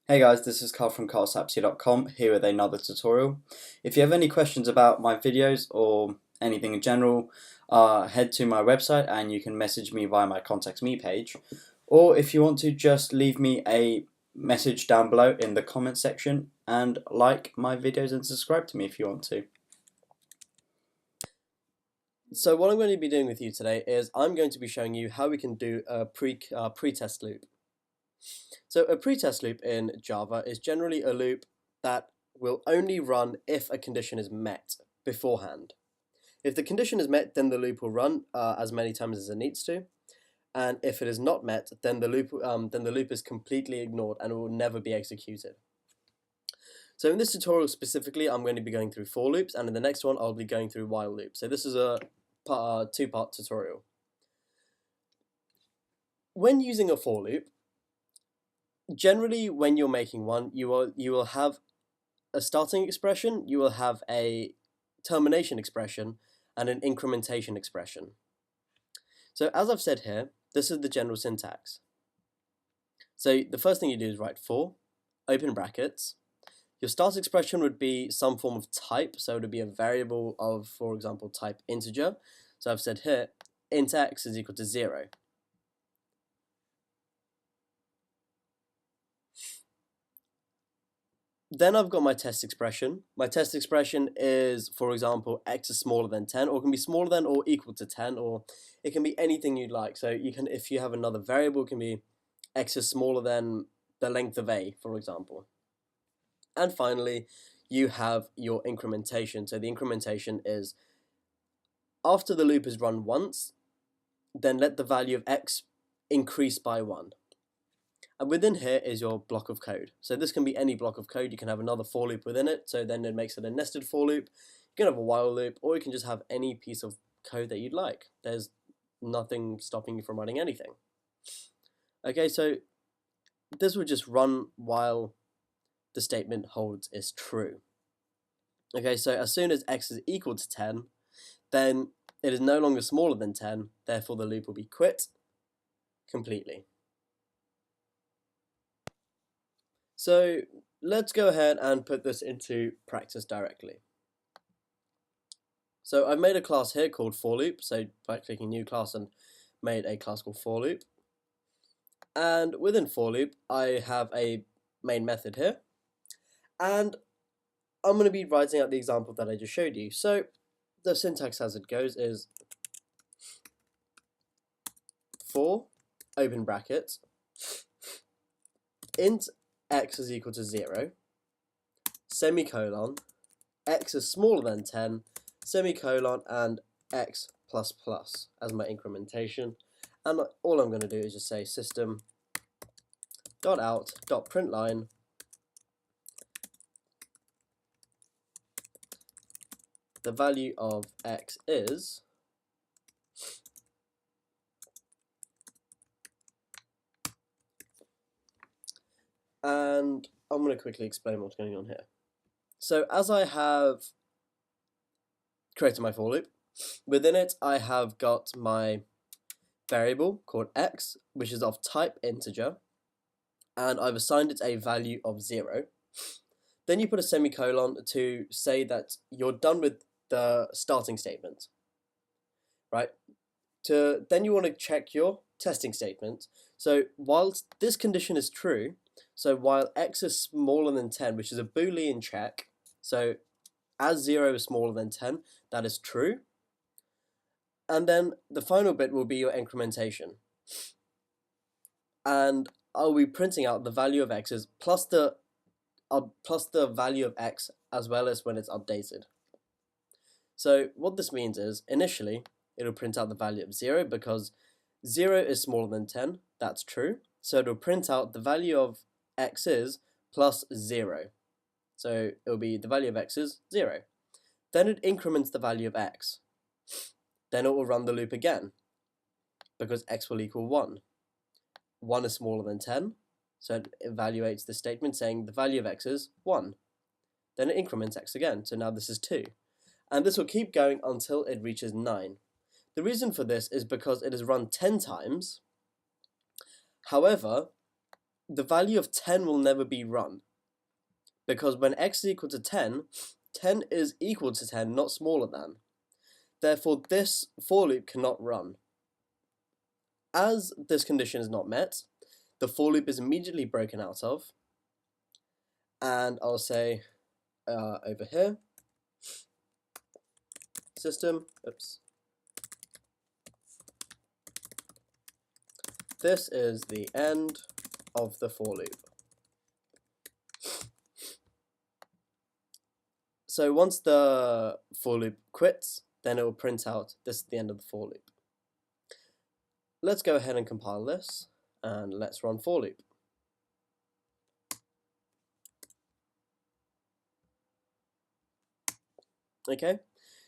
Hey guys, this is Carl from carlsapsy.com here with another tutorial. If you have any questions about my videos or anything in general, head to my website and you can message me via my Contact Me page. Or if you want to, just leave me a message down below in the comment section and like my videos and subscribe to me if you want to. So what I'm going to be doing with you today is I'm going to be showing you how we can do a pre-test loop. So a pre-test loop in Java is generally a loop that will only run if a condition is met beforehand. If the condition is met, then the loop will run as many times as it needs to, and if it is not met, then the loop is completely ignored and it will never be executed. So in this tutorial specifically, I'm going to be going through for loops, and in the next one, I'll be going through while loops. So this is a two-part tutorial. When using a for loop, generally when you're making one, you will have a starting expression, you will have a termination expression, and an incrementation expression. So as I've said here, this is the general syntax. So the first thing you do is write for, open brackets. Your start expression would be some form of type, so it would be a variable of, for example, type integer. So I've said here, int x is equal to 0. Then I've got my test expression. My test expression is, for example, x is smaller than 10, or it can be smaller than or equal to 10, or it can be anything you'd like. So you can, if you have another variable, it can be x is smaller than the length of a, for example. And finally, you have your incrementation. So the incrementation is after the loop is run once, then let the value of x increase by 1. And within here is your block of code. So this can be any block of code. You can have another for loop within it, so then it makes it a nested for loop. You can have a while loop, or you can just have any piece of code that you'd like. There's nothing stopping you from writing anything. Okay, so this would just run while the statement holds is true. Okay, so as soon as x is equal to 10, then it is no longer smaller than 10, therefore the loop will be quit completely. So let's go ahead and put this into practice directly. So I've made a class here called for loop, so by clicking new class and made a class called for loop. And within for loop, I have a main method here, and I'm going to be writing out the example that I just showed you. So the syntax as it goes is for, open brackets, int x is equal to 0, semicolon, x is smaller than 10, semicolon, and x plus plus as my incrementation. And all I'm going to do is just say system.out.println the value of x is and I'm going to quickly explain what's going on here. So as I have created my for loop, within it I have got my variable called x, which is of type integer, and I've assigned it a value of 0. Then you put a semicolon to say that you're done with the starting statement, right? Then you want to check your testing statement. So while this condition is true, so while x is smaller than 10, which is a Boolean check, so as 0 is smaller than 10, that is true. And then the final bit will be your incrementation. And I'll be printing out the value of x's plus the value of x as well as when it's updated. So what this means is initially it'll print out the value of 0 because 0 is smaller than 10, that's true. So it'll print out the value of x is plus 0. So it'll be the value of x is 0. Then it increments the value of x. Then it will run the loop again because x will equal 1. 1 is smaller than 10, so it evaluates the statement saying the value of x is 1. Then it increments x again, so now this is 2. And this will keep going until it reaches 9. The reason for this is because it is run 10 times. However, the value of 10 will never be run, because when x is equal to 10, 10 is equal to 10, not smaller than. Therefore, this for loop cannot run. As this condition is not met, the for loop is immediately broken out of, and I'll say over here, system, this is the end of the for loop. So once the for loop quits, then it will print out this is the end of the for loop. Let's go ahead and compile this, and let's run for loop. Okay,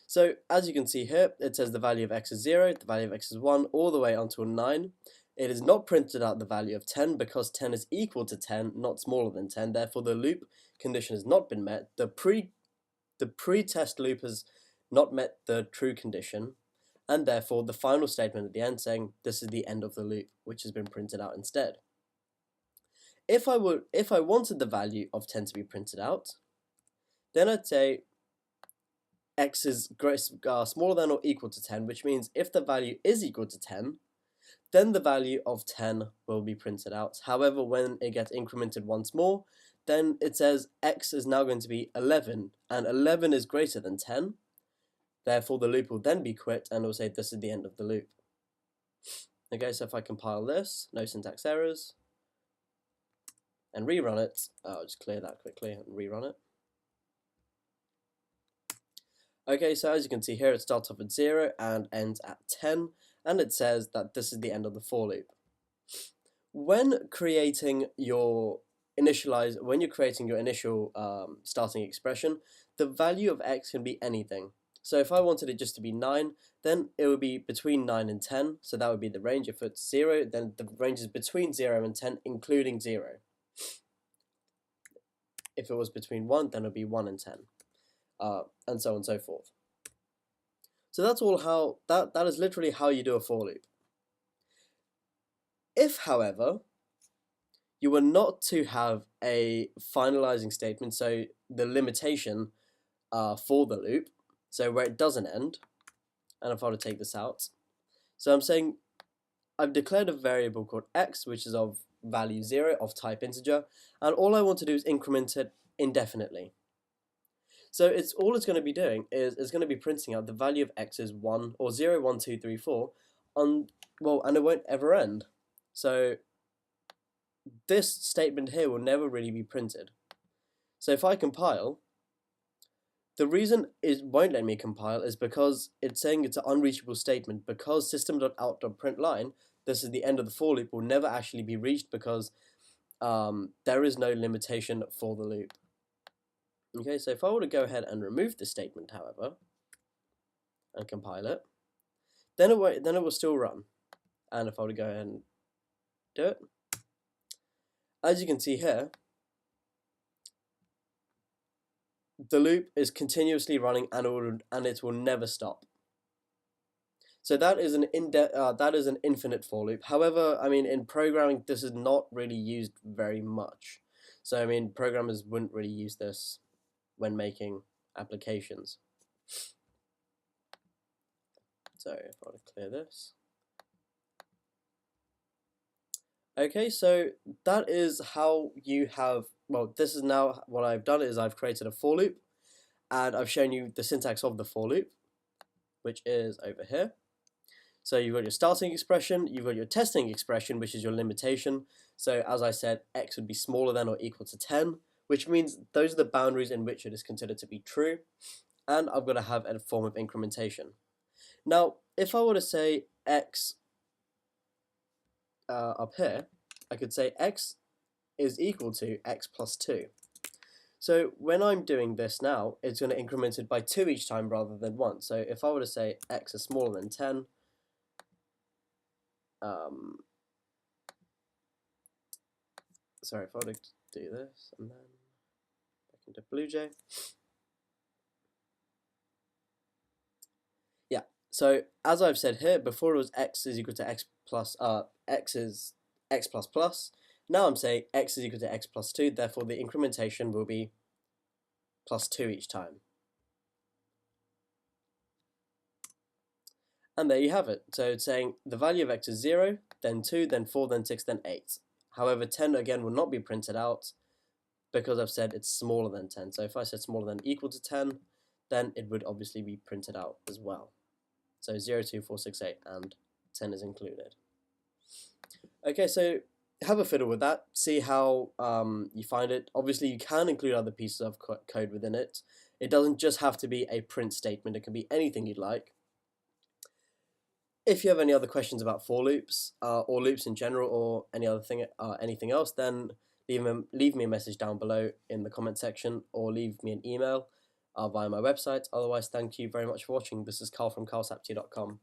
so as you can see here, it says the value of x is 0, the value of x is 1, all the way until 9. It is not printed out the value of 10 because 10 is equal to 10, not smaller than 10. Therefore, the loop condition has not been met. The pre-test loop has not met the true condition, and therefore the final statement at the end saying this is the end of the loop, which has been printed out instead. If I wanted the value of 10 to be printed out, then I'd say x is smaller than or equal to 10, which means if the value is equal to 10, then the value of 10 will be printed out. However, when it gets incremented once more, then it says x is now going to be 11, and 11 is greater than 10. Therefore, the loop will then be quit, and it will say this is the end of the loop. Okay, so if I compile this, no syntax errors, and rerun it, I'll just clear that quickly and rerun it. Okay, so as you can see here, it starts off at 0 and ends at 10, and it says that this is the end of the for loop. When creating your initial starting expression, the value of x can be anything. So if I wanted it just to be 9, then it would be between 9 and 10, so that would be the range. If it's 0, then the range is between 0 and 10, including 0. If it was between 1, then it would be 1 and 10. And so on and so forth. So that's all how, that is literally how you do a for loop. If, however, you were not to have a finalizing statement, so the limitation for the loop, so where it doesn't end, and if I were to take this out, so I'm saying I've declared a variable called x, which is of value 0, of type integer, and all I want to do is increment it indefinitely. So all it's going to be doing is it's going to be printing out the value of x is 1 or 0, 1, 2, 3, 4 and it won't ever end. So this statement here will never really be printed. So if I compile, the reason it won't let me compile is because it's saying it's an unreachable statement, because system.out.println, this is the end of the for loop, will never actually be reached because there is no limitation for the loop. Okay, so if I were to go ahead and remove this statement, however, and compile it, then it will still run. And if I were to go ahead and do it, as you can see here, the loop is continuously running and it will never stop. So that is an infinite for loop. However, I mean, in programming, this is not really used very much. So I mean, programmers wouldn't really use this when making applications. So if I were to clear this. Okay, so that is how you have, well, this is now what I've done is I've created a for loop, and I've shown you the syntax of the for loop, which is over here. So you've got your starting expression, you've got your testing expression, which is your limitation. So as I said, x would be smaller than or equal to 10, which means those are the boundaries in which it is considered to be true, and I've got to have a form of incrementation. Now, if I were to say x up here, I could say x is equal to x plus 2. So when I'm doing this now, it's going to increment it by 2 each time rather than 1. So if I were to say x is smaller than 10, sorry, if I were to do this and then back into BlueJ. Yeah, so as I've said here, before it was x is equal to x plus, x is x plus plus. Now I'm saying x is equal to x plus 2, therefore the incrementation will be plus 2 each time. And there you have it. So it's saying the value of x is 0, then 2, then 4, then 6, then 8. However, 10 again will not be printed out because I've said it's smaller than 10. So if I said smaller than equal to 10, then it would obviously be printed out as well. So 0, 2, 4, 6, 8, and 10 is included. Okay, so have a fiddle with that. See how you find it. Obviously, you can include other pieces of code within it. It doesn't just have to be a print statement. It can be anything you'd like. If you have any other questions about for loops or loops in general or anything else, then leave me a message down below in the comment section or leave me an email via my website. Otherwise, thank you very much for watching. This is Carl from carlsaptia.com.